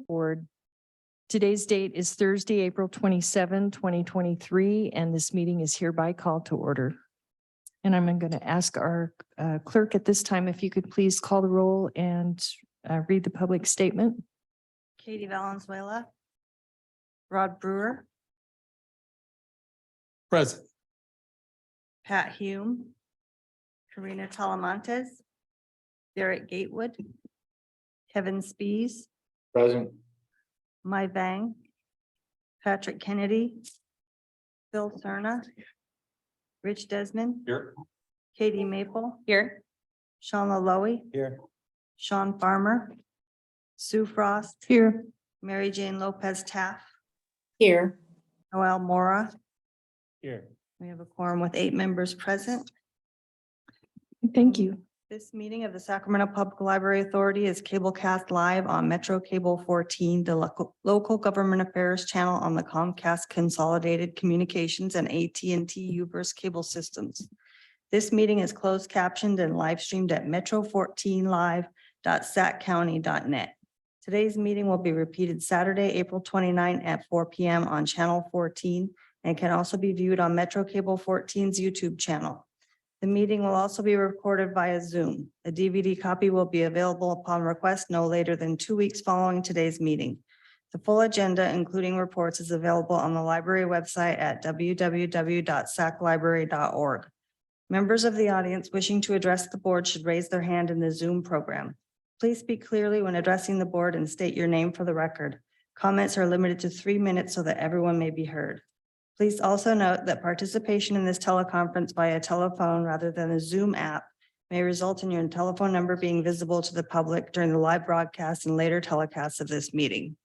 Board. Today's date is Thursday, April 27, 2023, and this meeting is hereby called to order. And I'm going to ask our clerk at this time if you could please call the roll and read the public statement. Katie Valenzuela. Rod Brewer. Present. Pat Hume. Karina Talamantes. Derek Gatewood. Kevin Spees. Present. Mai Vang. Patrick Kennedy. Phil Cerna. Rich Desmond. Here. Katie Maple. Here. Shauna Lowy. Here. Sean Farmer. Sue Frost. Here. Mary Jane Lopez Taff. Here. Noel Mora. Here. We have a quorum with 8 members present. Thank you. This meeting of the Sacramento Public Library Authority is cablecast live on Metro Cable 14, the local government affairs channel on the Comcast Consolidated Communications and AT&T Uverse cable systems. This meeting is closed captioned and live streamed at metro14live.saccounty.net. Today's meeting will be repeated Saturday, April 29 at 4 p.m. on channel 14 and can also be viewed on Metro Cable 14's YouTube channel. The meeting will also be recorded via Zoom. A DVD copy will be available upon request no later than 2 weeks following today's meeting. The full agenda, including reports, is available on the library website at www.saclibrary.org. Members of the audience wishing to address the board should raise their hand in the Zoom program. Please speak clearly when addressing the board and state your name for the record. Comments are limited to 3 minutes so that everyone may be heard. Please also note that participation in this teleconference via telephone rather than a Zoom app may result in your telephone number being visible to the public during the live broadcast and later telecasts of this meeting.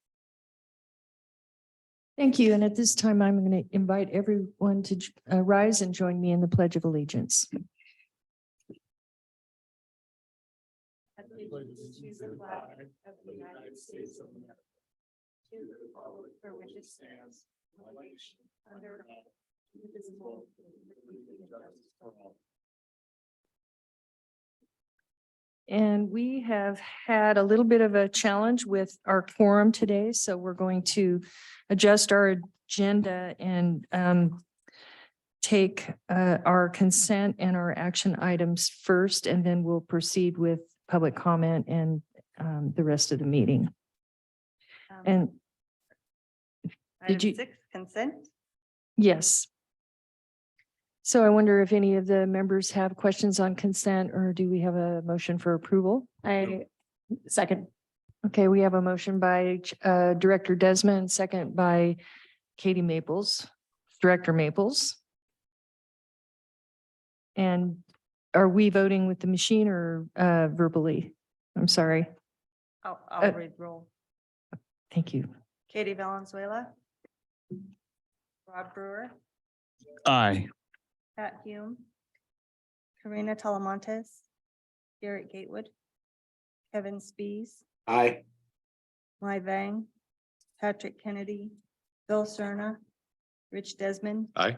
Thank you. And at this time, I'm going to invite everyone to rise and join me in the Pledge of Allegiance. And we have had a little bit of a challenge with our quorum today, so we're going to adjust our agenda and take our consent and our action items first, and then we'll proceed with public comment and the rest of the meeting. And did you- Item 6, consent? yes. So I wonder if any of the members have questions on consent, or do we have a motion for approval? Second. Okay, we have a motion by Director Desmond, second by Katie Maples, Director Maples. And are we voting with the machine or verbally? I'm sorry. I'll read roll. Thank you. Katie Valenzuela. Rod Brewer. Aye. Pat Hume. Karina Talamantes. Derek Gatewood. Kevin Spees. Aye. Mai Vang. Patrick Kennedy. Phil Cerna. Rich Desmond. Aye.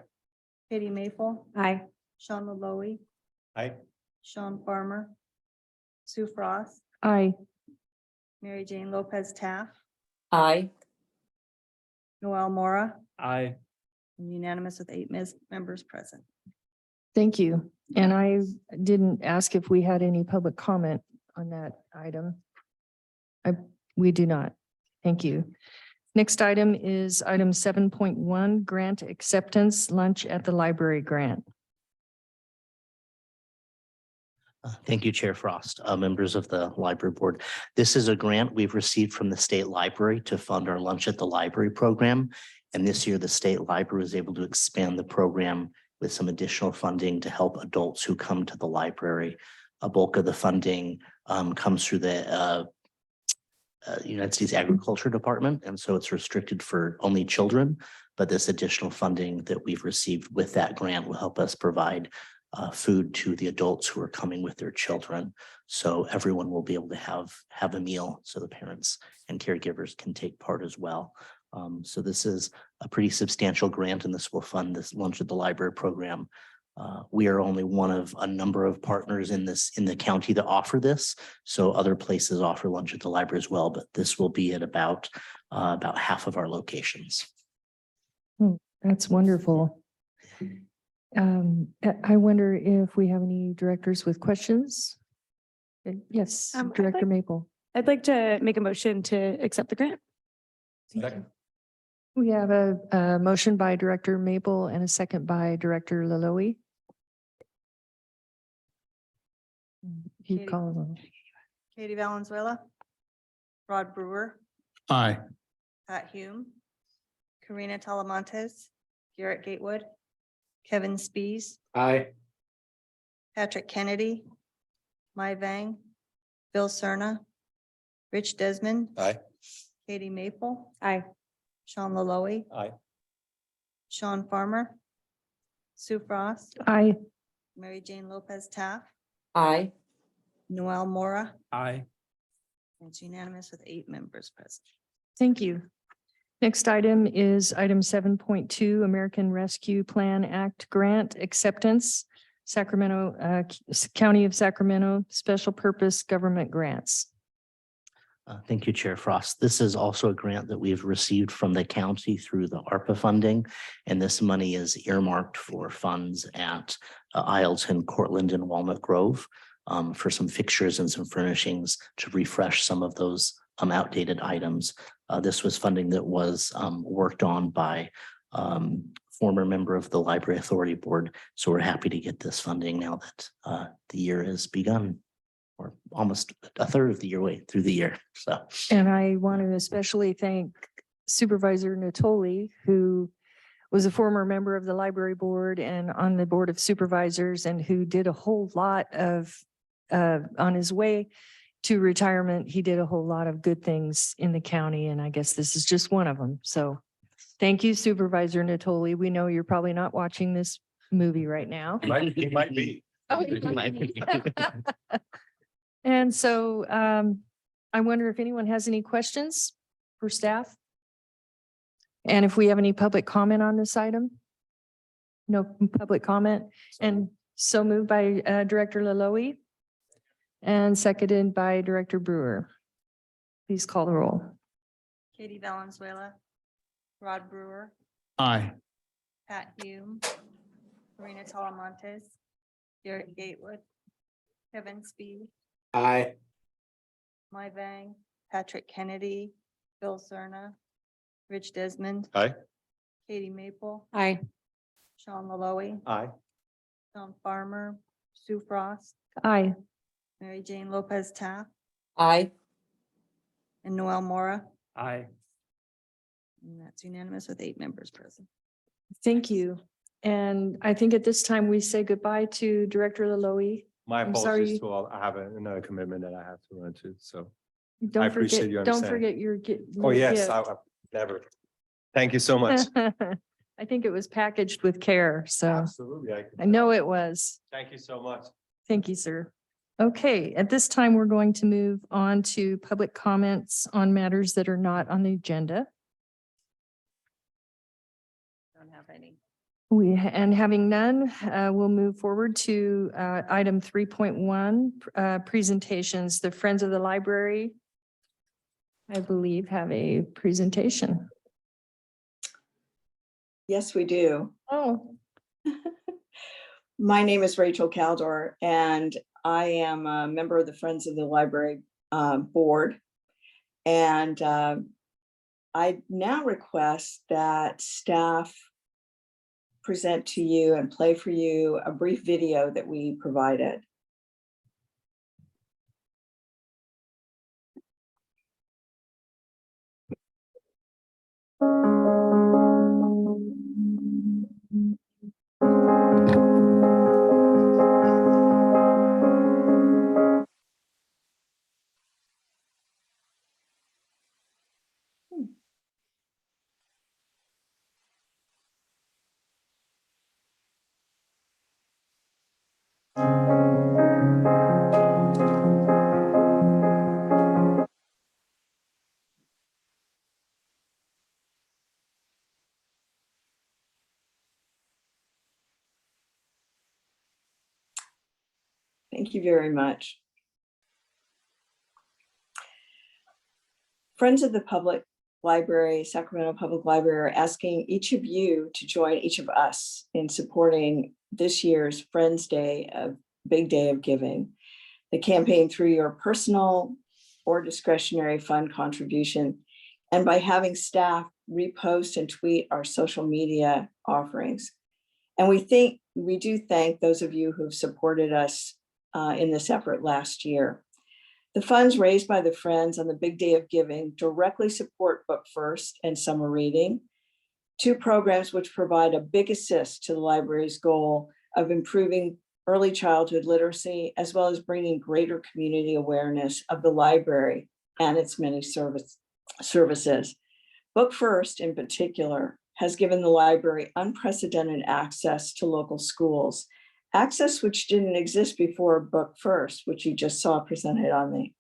Katie Maple. Aye. Shauna Lowy. Aye. Sean Farmer. Sue Frost. Aye. Mary Jane Lopez Taff. Aye. Noel Mora. Aye. Unanimous with 8 members present. Thank you. And I didn't ask if we had any public comment on that item. We do not. Thank you. Next item is item 7.1, grant acceptance, lunch at the library grant. Thank you, Chair Frost, members of the library board. This is a grant we've received from the state library to fund our lunch at the library program. And this year, the state library was able to expand the program with some additional funding to help adults who come to the library. A bulk of the funding comes through the United States Agriculture Department, and so it's restricted for only children. But this additional funding that we've received with that grant will help us provide food to the adults who are coming with their children. So everyone will be able to have a meal, so the parents and caregivers can take part as well. So this is a pretty substantial grant, and this will fund this lunch at the library program We are only one of a number of partners in the county that offer this. So other places offer lunch at the library as well, but this will be at about half of our locations. That's wonderful. I wonder if we have any directors with questions? Yes, I'd Director like- Maple. I'd like to make a motion to accept the grant. Second. We have a motion by Director Maple and a second by Director Laloe. You Katie. call them. Katie Valenzuela, Rod Brewer, Aye. Pat Hume, Karina Talamontes, Garrett Gatewood, Kevin Spees, Aye. Patrick Kennedy, Mai Vang, Bill Cerna, Rich Desmond. Aye. Katie Maple, Aye. Sean Malloy, Aye. Sean Farmer, Sue Frost, Aye. Mary Jane Lopez Taft, Aye. Noel Mora. Aye. It's unanimous with 8 members present. Thank you. Next item is item 7.2, American Rescue Plan Act Grant Acceptance, Sacramento, County of Sacramento, Special Purpose Government Grants. Thank you, Chair Frost. This is also a grant that we've received from the county through the ARPA funding. And this money is earmarked for funds at Isleton, Cortland, and Walnut Grove for some fixtures and some furnishings to refresh some of those outdated items. This was funding that was worked on by former member of the Library Authority Board. So we're happy to get this funding now that the year has begun, or almost a third of the year way through the year. So And I want to especially thank Supervisor Natoli, who was a former member of the library board and on the board of supervisors, and who did a whole lot of, on his way to retirement, he did a whole lot of good things in the county. And I guess this is just one of them. So thank you, Supervisor Natoli. We know you're probably not watching this movie right now. He might be. Oh, And so I wonder if anyone has any questions for staff? And if we have any public comment on this item? No public comment, and so moved by Director Laloe and seconded by Director Brewer. Please call the roll. Katie Valenzuela, Rod Brewer, Aye. Pat Hume, Karina Talamontes, Garrett Gatewood, Kevin Speed, Aye. Mai Vang, Patrick Kennedy, Bill Cerna, Rich Desmond, Aye. Katie Maple, Aye. Sean Malloy, Aye. Sean Farmer, Sue Frost, Aye. Mary Jane Lopez Taft, Aye. and Noel Mora. Aye. And that's unanimous with 8 members present. Thank you. And I think at this time we say goodbye to Director Laloe. My I'm sorry. apologies to all. I have another commitment that I have to run to, so. Don't appreciate forget, you don't understanding. forget your. Oh, yes, I never. Thank you so much. I think it was packaged with care, so Absolutely. I know it was. Thank you so much. Thank you, sir. Okay, at this time, we're going to move on to public comments on matters that are not on the agenda. Don't have any. And having none, we'll move forward to item 3.1, presentations. The Friends of the Library, I believe, have a presentation. Yes, we do. Oh, My name is Rachel Caldor, and I am a member of the Friends of the Library Board. And I now request that staff present to you and play for you a brief video that we provided. Thank you very much. Friends of the Public Library, Sacramento Public Library, are asking each of you to join each of us in supporting this year's Friends Day, of Big Day of Giving. The campaign through your personal or discretionary fund contribution, and by having staff repost and tweet our social media offerings. And we do thank those of you who've supported us in this effort last year. The funds raised by the Friends on the Big Day of Giving directly support Book First and Summer Reading, two programs which provide a big assist to the library's goal of improving early childhood literacy, as well as bringing greater community awareness of the library and its many services. Book First, in particular, has given the library unprecedented access to local schools, access which didn't exist before Book First, which you just saw presented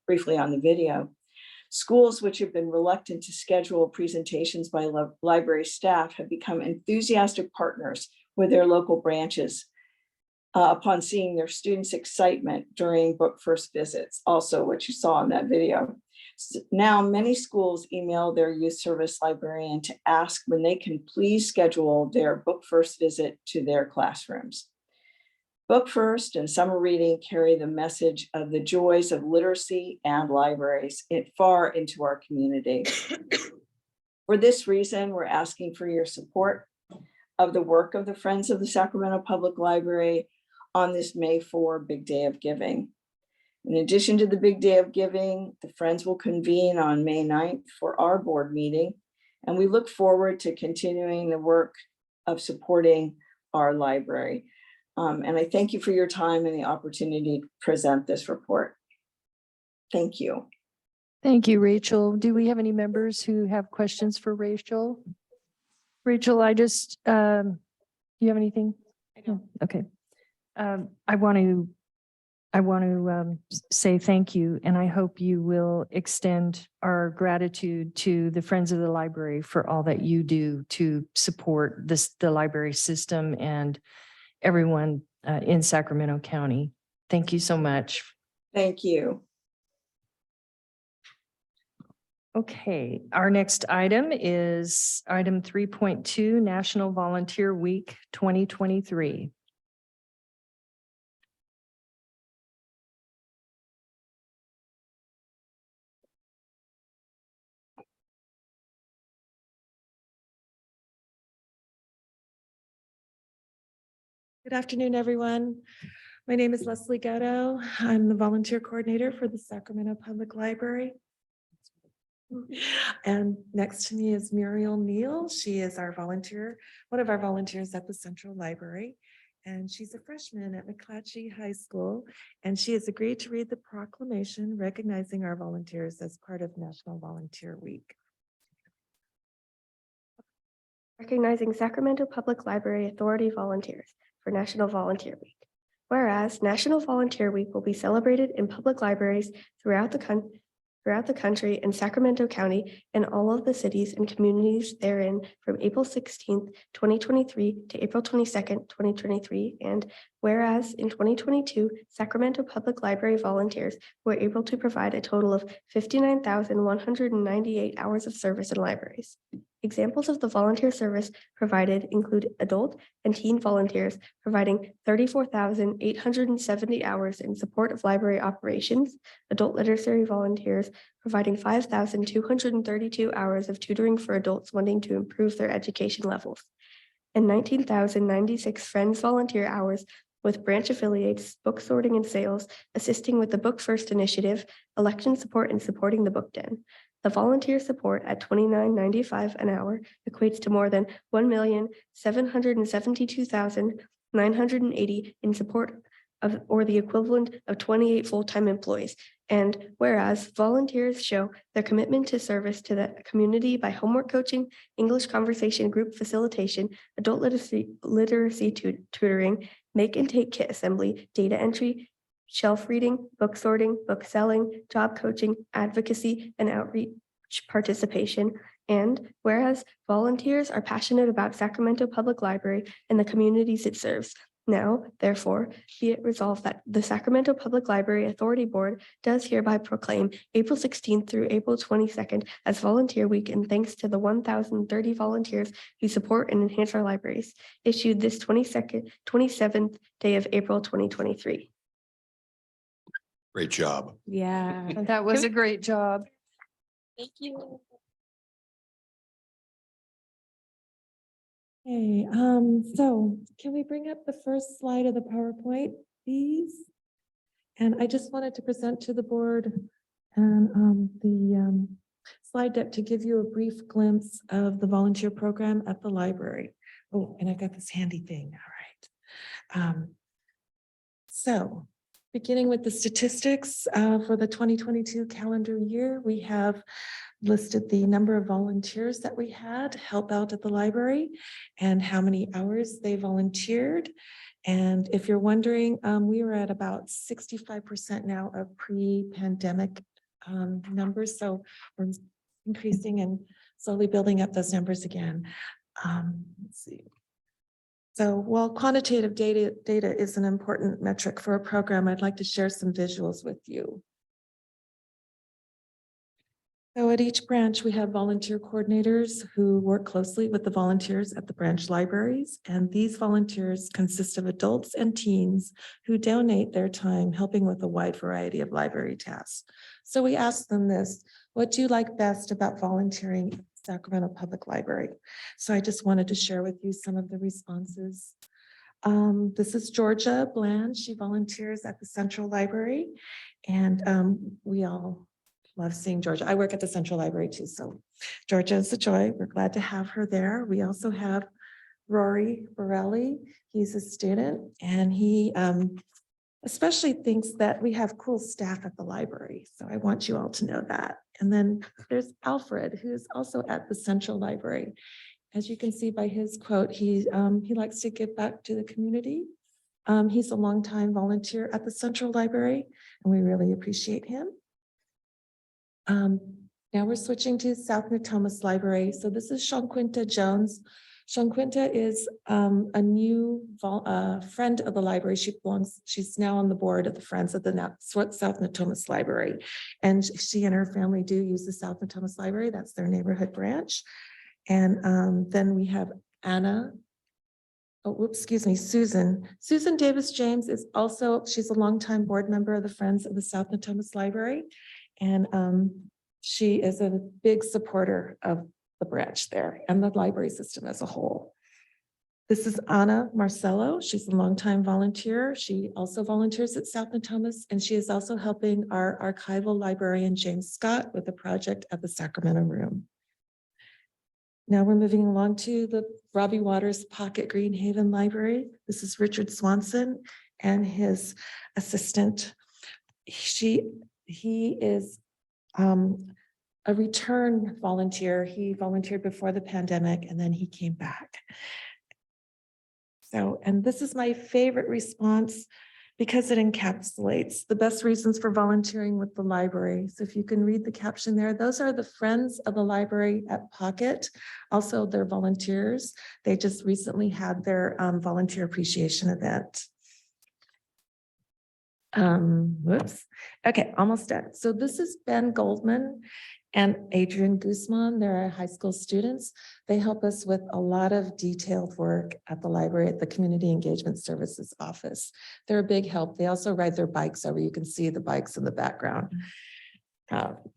briefly on the video. Schools which have been reluctant to schedule presentations by library staff have become enthusiastic partners with their local branches upon seeing their students' excitement during Book First visits, also what you saw in that video. Now, many schools email their youth service librarian to ask when they can please schedule their Book First visit to their classrooms. Book First and Summer Reading carry the message of the joys of literacy and libraries far into our community. For this reason, we're asking for your support of the work of the Friends of the Sacramento Public Library on this May 4 Big Day of Giving. In addition to the Big Day of Giving, the Friends will convene on May 9th for our board meeting, and we look forward to continuing the work of supporting our library. And I thank you for your time and the opportunity to present this report. Thank you. Thank you, Rachel. Do we have any members who have questions for Rachel? Rachel, you have anything? No. Okay. I want to say thank you, and I hope you will extend our gratitude to the Friends of the Library for all that you do to support the library system and everyone in Sacramento County. Thank you so much. Thank you. Okay, our next item is item 3.2, National Volunteer Week 2023. Good afternoon, everyone. My name is Leslie Gatto. I'm the volunteer coordinator for the Sacramento Public Library. And next to me is Muriel Neal. She is our volunteer, one of our volunteers at the Central Library. And she's a freshman at McClatchy High School. And she has agreed to read the proclamation recognizing our volunteers as part of National Volunteer Week. Recognizing Sacramento Public Library Authority volunteers for National Volunteer Week. Whereas National Volunteer Week will be celebrated in public libraries throughout the country and Sacramento County and all of the cities and communities therein from April 16th, 2023 to April 22nd, 2023. And whereas in 2022, Sacramento Public Library volunteers were able to provide a total of 59,198 hours of service in libraries. Examples of the volunteer service provided include adult and teen volunteers providing 34,870 hours in support of library operations, adult literacy volunteers providing 5,232 hours of tutoring for adults wanting to improve their education levels, and 19,096 Friends volunteer hours with branch affiliates, book sorting and sales, assisting with the Book First initiative, election support, and supporting the book den. The volunteer support at $29.95 an hour equates to more than 1,772,980 in support of, or the equivalent of 28 full-time employees. And whereas volunteers show their commitment to service to the community by homework coaching, English conversation group facilitation, adult literacy tutoring, make and take kit assembly, data entry, shelf reading, book sorting, book selling, job coaching, advocacy, and outreach participation. And whereas volunteers are passionate about Sacramento Public Library and the communities it serves, Now, therefore, be it resolved that the Sacramento Public Library Authority Board does hereby proclaim April 16th through April 22nd as Volunteer Week, and thanks to the 1,030 volunteers who support and enhance our libraries, issued this 27th day of April 2023. Great job. Yeah. That was a great job. Thank you. Hey, so can we bring up the first slide of the PowerPoint, please? And I just wanted to present to the board and the slide deck to give you a brief glimpse of the volunteer program at the library. Oh, and I got this handy thing. All right. So beginning with the statistics for the 2022 calendar year, we have listed the number of volunteers that we had help out at the library and how many hours they volunteered. And if you're wondering, we are at about 65% now of pre-pandemic numbers. So we're increasing and slowly building up those numbers again. Let's see. So while quantitative data is an important metric for a program, I'd like to share some visuals with you. So at each branch, we have volunteer coordinators who work closely with the volunteers at the branch libraries. And these volunteers consist of adults and teens who donate their time helping with a wide variety of library tasks. So we asked them this: what do you like best about volunteering at Sacramento Public Library? So I just wanted to share with you some of the responses. This is Georgia Bland. She volunteers at the Central Library, and we all love seeing Georgia. I work at the Central Library too, so Georgia is a joy. We're glad to have her there. We also have Rory Borelli. He's a student, and he especially thinks that we have cool staff at the library. So I want you all to know that. And then there's Alfred, who's also at the Central Library. As you can see by his quote, he likes to give back to the community. He's a longtime volunteer at the Central Library, and we really appreciate him. Now we're switching to South Natomas Library. So this is Shanquinta Jones. Shanquinta is a new friend of the library. She's now on the board of the Friends of the South Natomas Library. And she and her family do use the South Natomas Library. That's their neighborhood branch. And then we have Anna. Oh, whoops, excuse me, Susan. Susan Davis James is also, she's a longtime board member of the Friends of the South Natomas Library. And she is a big supporter of the branch there and the library system as a whole. This is Anna Marcello. She's a longtime volunteer. She also volunteers at South Natomas, and she is also helping our archival librarian, James Scott, with a project at the Sacramento Room. Now we're moving along to the Robbie Waters Pocket Greenhaven Library. This is Richard Swanson and his assistant. He is a return volunteer. He volunteered before the pandemic and then he came back. So, and this is my favorite response because it encapsulates the best reasons for volunteering with the library. So if you can read the caption there, those are the Friends of the Library at Pocket. Also, they're volunteers. They just recently had their volunteer appreciation event. Whoops. Okay, almost done. So this is Ben Goldman and Adrian Guzman. They're high school students. They help us with a lot of detailed work at the library at the Community Engagement Services office. They're a big help. They also ride their bikes over. You can see the bikes in the background.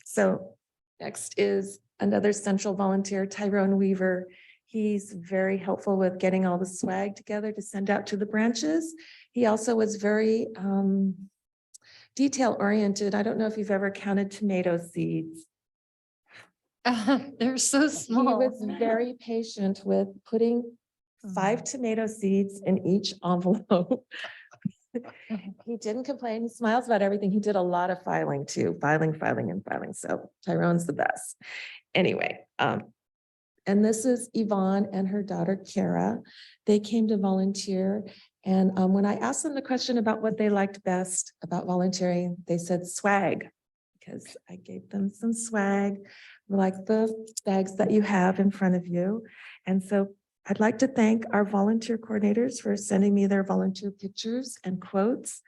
So next is another Central volunteer, Tyrone Weaver. He's very helpful with getting all the swag together to send out to the branches. He also was very detail oriented. I don't know if you've ever counted tomato seeds. They're so small. He was very patient with putting 5 tomato seeds in each envelope. He didn't complain. He smiles about everything. He did a lot of filing too, filing. So Tyrone's the best. Anyway, and this is Yvonne and her daughter, Kara. They came to volunteer. And when I asked them the question about what they liked best about volunteering, they said swag, because I gave them some swag, like the bags that you have in front of you. And so I'd like to thank our volunteer coordinators for sending me their volunteer pictures and quotes.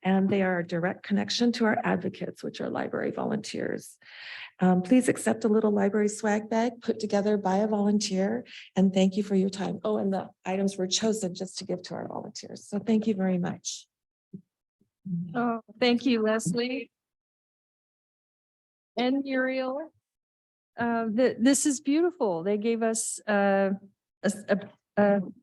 And they are a direct connection to our advocates, which are library volunteers. Please accept a little library swag bag put together by a volunteer. And thank you for your time. Oh, and the items were chosen just to give to our volunteers. So thank you very much. Oh, thank you, Leslie. And Muriel. This is beautiful. They gave us a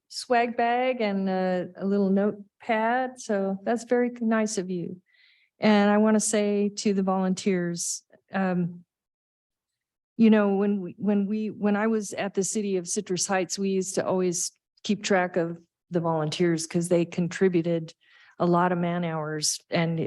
swag bag and a little notepad. So that's very nice of you. And I want to say to the volunteers, you know, when I was at the city of Citrus Heights, we used to always keep track of the volunteers because they contributed a lot of man hours, and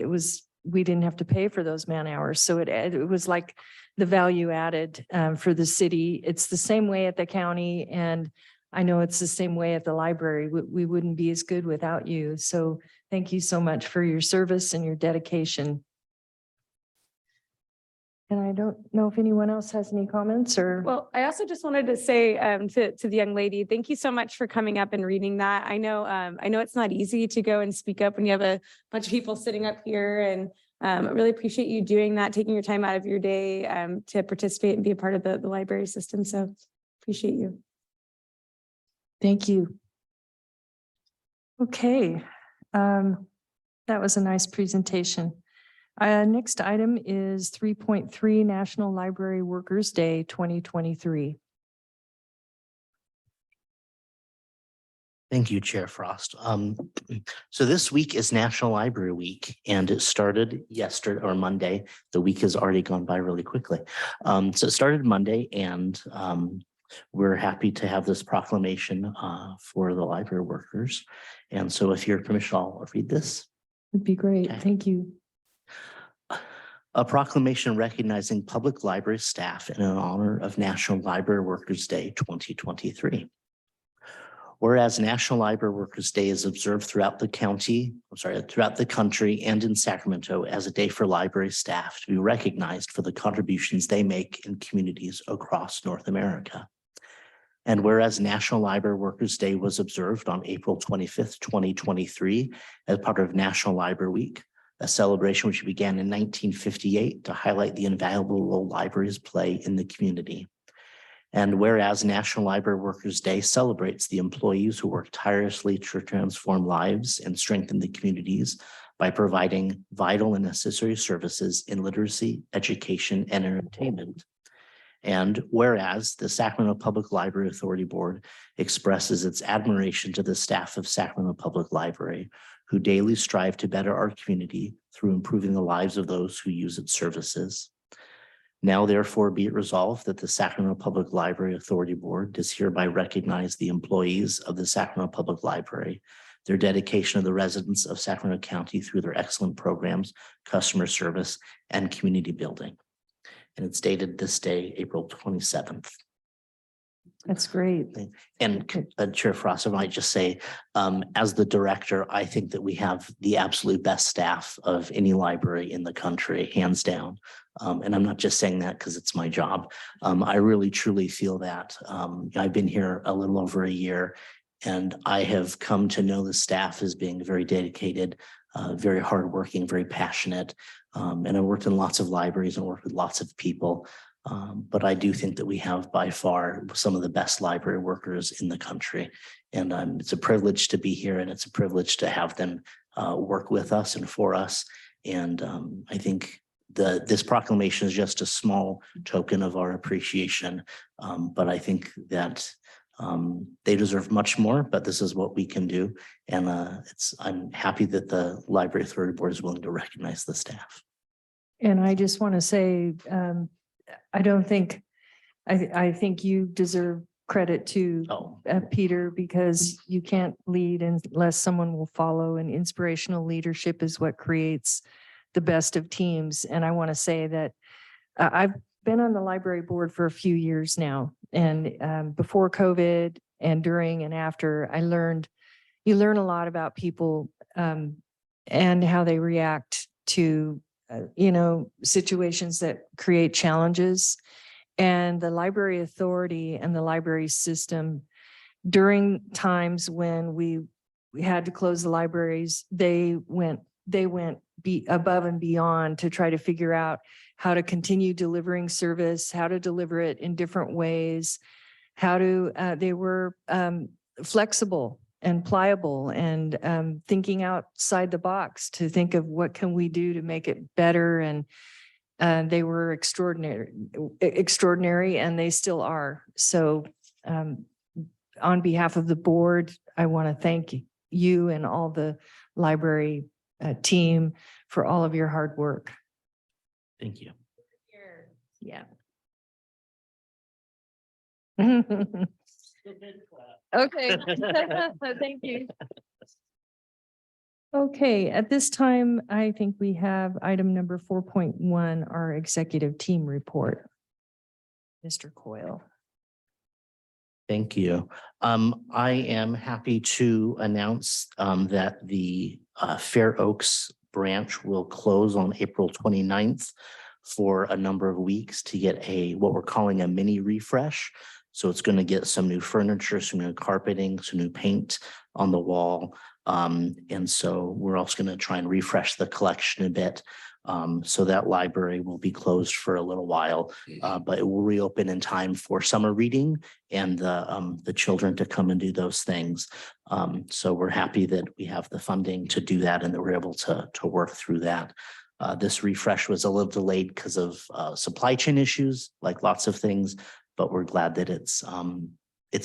we didn't have to pay for those man hours. So it was like the value added for the city. It's the same way at the county, and I know it's the same way at the library. We wouldn't be as good without you. So thank you so much for your service and your dedication. And I don't know if anyone else has any comments or. Well, I also just wanted to say to the young lady, thank you so much for coming up and reading that. I know it's not easy to go and speak up when you have a bunch of people sitting up here, and I really appreciate you doing that, taking your time out of your day to participate and be a part of the library system. So appreciate you. Thank you. Okay. That was a nice presentation. Next item is 3.3 National Library Workers Day 2023. Thank you, Chair Frost. So this week is National Library Week, and it started yesterday or Monday. The week has already gone by really quickly. So it started Monday, and we're happy to have this proclamation for the library workers. And so if your permission, I'll read this. Would be great. Okay. Thank you. A proclamation recognizing public library staff in honor of National Library Workers Day 2023. Whereas National Library Workers Day is observed throughout the country and in Sacramento as a day for library staff to be recognized for the contributions they make in communities across North America. And whereas National Library Workers Day was observed on April 25th, 2023 as part of National Library Week, a celebration which began in 1958 to highlight the invaluable role libraries play in the community. And whereas National Library Workers Day celebrates the employees who work tirelessly to transform lives and strengthen the communities by providing vital and necessary services in literacy, education, and entertainment. And whereas the Sacramento Public Library Authority Board expresses its admiration to the staff of Sacramento Public Library, who daily strive to better our community through improving the lives of those who use its services. Now, therefore, be it resolved that the Sacramento Public Library Authority Board does hereby recognize the employees of the Sacramento Public Library, their dedication to the residents of Sacramento County through their excellent programs, customer service, and community building. And it's dated this day, April 27th. That's great. And Chair Frost, I might just say, as the director, I think that we have the absolute best staff of any library in the country, hands down. And I'm not just saying that because it's my job. I really, truly feel that. I've been here a little over a year, and I have come to know the staff as being very dedicated, very hardworking, very passionate. And I worked in lots of libraries and worked with lots of people. But I do think that we have by far some of the best library workers in the country. And it's a privilege to be here, and it's a privilege to have them work with us and for us. And I think this proclamation is just a small token of our appreciation. But I think that they deserve much more, but this is what we can do. And I'm happy that the Library Authority Board is willing to recognize the staff. And I just want to say, I think you deserve credit to Peter, because you can't lead unless someone will follow, and inspirational leadership is what creates the best of teams. And I want to say that I've been on the library board for a few years now, and before COVID and during and after, you learn a lot about people and how they react to situations that create challenges. And the library authority and the library system during times when we had to close the libraries, they went be above and beyond to try to figure out how to continue delivering service, how to deliver it in different ways, how to, they were flexible and pliable and thinking outside the box to think of what can we do to make it better. And they were extraordinary, and they still are. So on behalf of the board, I want to thank you and all the library team for all of your hard work. Thank you. Yeah. Okay, thank you. Okay, at this time, I think we have item number 4.1, our executive team report. Mr. Coyle. Thank you. I am happy to announce that the Fair Oaks branch will close on April 29th for a number of weeks to get what we're calling a mini refresh. So it's going to get some new furniture, some new carpeting, some new paint on the wall. And so we're also going to try and refresh the collection a bit. So that library will be closed for a little while, but it will reopen in time for summer reading and the children to come and do those things. So we're happy that we have the funding to do that and that we're able to work through that. This refresh was a little delayed because of supply chain issues, like lots of things, but we're glad that it's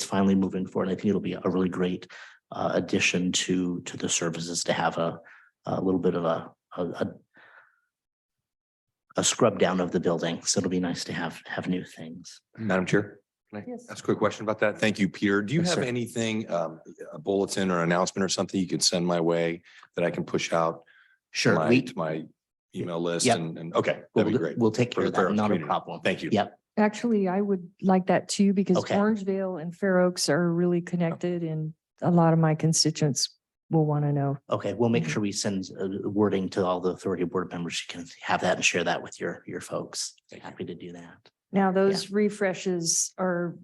finally moving forward. I think it'll be a really great addition to the services to have a little bit of a scrub down of the building. So it'll be nice to have new things. Madam Chair, can I Yes. ask a quick question about that? Thank you, Peter. Do you Yes, have sir. anything, a bulletin or announcement or something you can send my way that I can push out Sure. to my email list? Yep. And okay, that'd be great. We'll take For care the of Fair that. Oaks Not a community. problem. Thank you. Yep. Actually, I would like that too, because Okay. Orangevale and Fair Oaks are really connected, and a lot of my constituents will want to know. Okay, we'll make Mhm. sure we send wording to all the authority board members. You can have that and share that with your folks. Thank you. Happy to do that. Now, those refreshes are,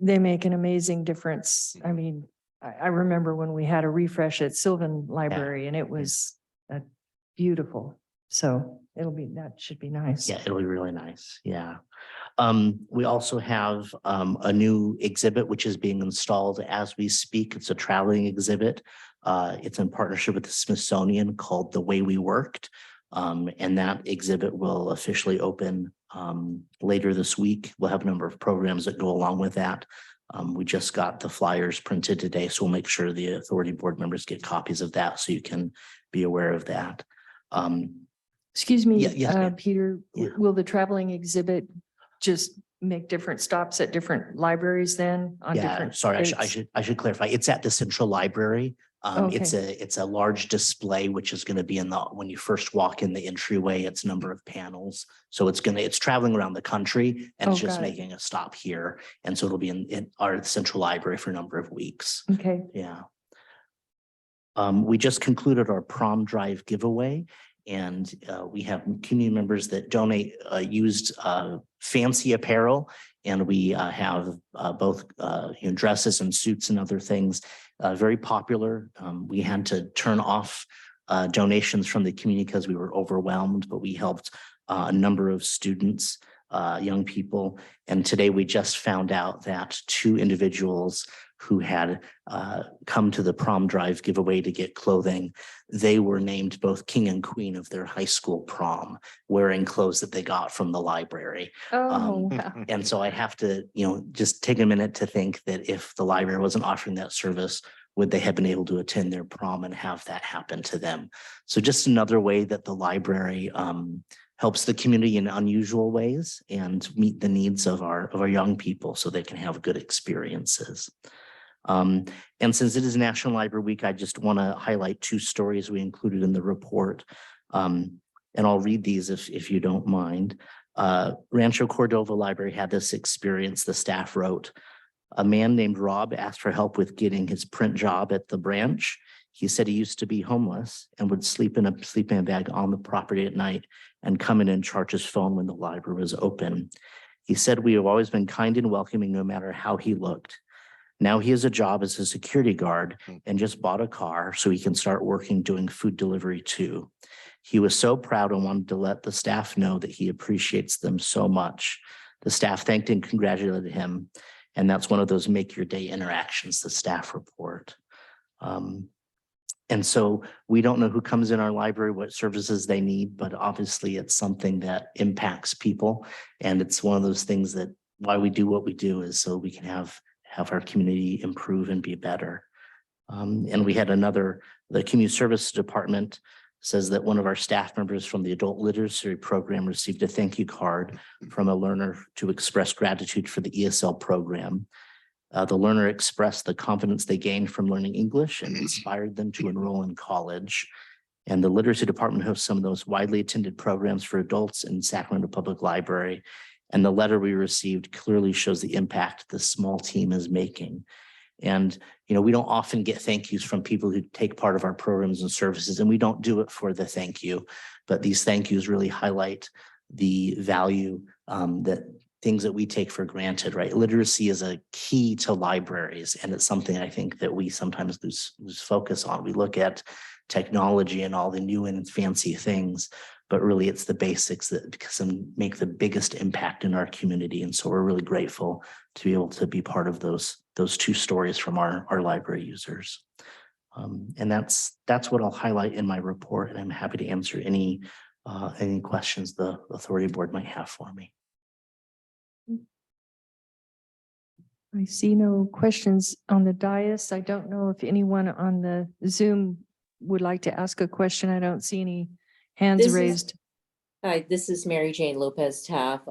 they make an amazing difference. I mean, I remember when we had a refresh at Sylvan Library, and it was beautiful. So that should be nice. Yeah, it'll be really nice. Yeah. We also have a new exhibit which is being installed as we speak. It's a traveling exhibit. It's in partnership with the Smithsonian called The Way We Worked. And that exhibit will officially open later this week. We'll have a number of programs that go along with that. We just got the flyers printed today, so we'll make sure the authority board members get copies of that so you can be aware of that. Excuse me, yes, ma'am. Peter, Yeah. will the traveling exhibit just make different stops at different libraries then? On Yeah, different sorry, dates? I should clarify. It's at the central library. Okay. It's a large display, which is going to be when you first walk in the entryway, it's a number of panels. So it's traveling around the country and it's Oh, just got it. making a stop here. And so it'll be in our central library for a number of weeks. Okay, Yeah. We just concluded our prom drive giveaway, and we have community members that donate used fancy apparel, and we have both dresses and suits and other things. Very popular. We had to turn off donations from the community because we were overwhelmed, but we helped a number of students, young people, and today we just found out that 2 individuals who had come to the prom drive giveaway to get clothing, they were named both king and queen of their high school prom, wearing clothes that they got from the library. oh, wow. And so I have to, just take a minute to think that if the library wasn't offering that service, would they have been able to attend their prom and have that happen to them? So just another way that the library helps the community in unusual ways and meet the needs of our young people so they can have good experiences. And since it is National Library Week, I just want to highlight 2 stories we included in the report. And I'll read these if you don't mind. Rancho Cordova Library had this experience. The staff wrote, a man named Rob asked for help with getting his print job at the branch. He said he used to be homeless and would sleep in a sleeping bag on the property at night and come in and charge his phone when the library was open. He said, we have always been kind and welcoming no matter how he looked. Now he has a job as a security guard Hmm. and just bought a car so he can start working doing food delivery too. He was so proud and wanted to let the staff know that he appreciates them so much. The staff thanked and congratulated him. And that's one of those make your day interactions, the staff report. And so we don't know who comes in our library, what services they need, but obviously it's something that impacts people. And it's one of those things that why we do what we do is so we can have our community improve and be better. And we had the community services department says that one of our staff members from the adult literacy program received a thank you card from a learner to express gratitude for the ESL program. The learner expressed the confidence they gained from learning English and inspired them to enroll in college. And the literacy department hosts some of those widely attended programs for adults in Sacramento Public Library. And the letter we received clearly shows the impact this small team is making. And, we don't often get thank yous from people who take part of our programs and services, and we don't do it for the thank you, but these thank yous really highlight the value that things that we take for granted, right? Literacy is a key to libraries, and it's something I think that we sometimes lose focus on. We look at technology and all the new and fancy things, but really it's the basics that make the biggest impact in our community. And so we're really grateful to be able to be part of those two stories from our library users. And that's what I'll highlight in my report. And I'm happy to answer any questions the authority board might have for me. I see no questions on the dais. I don't know if anyone on the Zoom would like to ask a question. I don't see any hands This is- raised. Hi, this is Mary Jane Lopez Taff.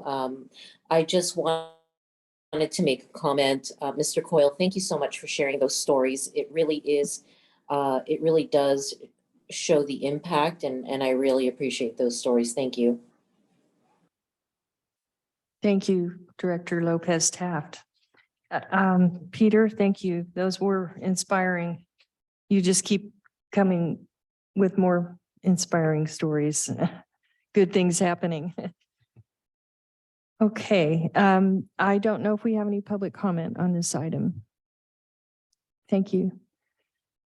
I just wanted to make a comment. Mr. Coyle, thank you so much for sharing those stories. It really does show the impact, and I really appreciate those stories. Thank you. Thank you, Director Lopez Taft. Peter, thank you. Those were inspiring. You just keep coming with more inspiring stories. Good things happening. Okay, I don't know if we have any public comment on this item. Thank you.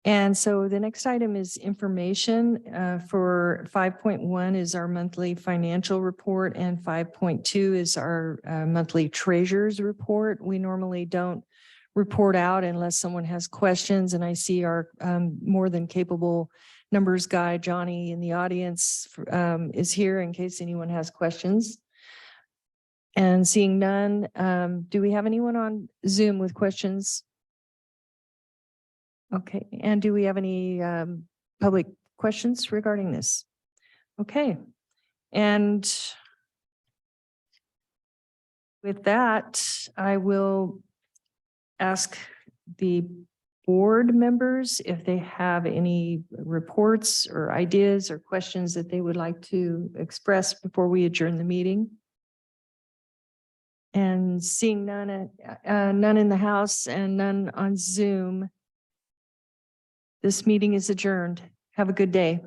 And so the next item is information for 5.1 is our monthly financial report, and 5.2 is our monthly treasurer's report. We normally don't report out unless someone has questions, and I see our more than capable numbers guy, Johnny, in the audience is here in case anyone has questions. And seeing none, do we have anyone on Zoom with questions? Okay, and do we have any public questions regarding this? Okay, and with that, I will ask the board members if they have any reports or ideas or questions that they would like to express before we adjourn the meeting. And seeing none in the house and none on Zoom, this meeting is adjourned. Have a good day.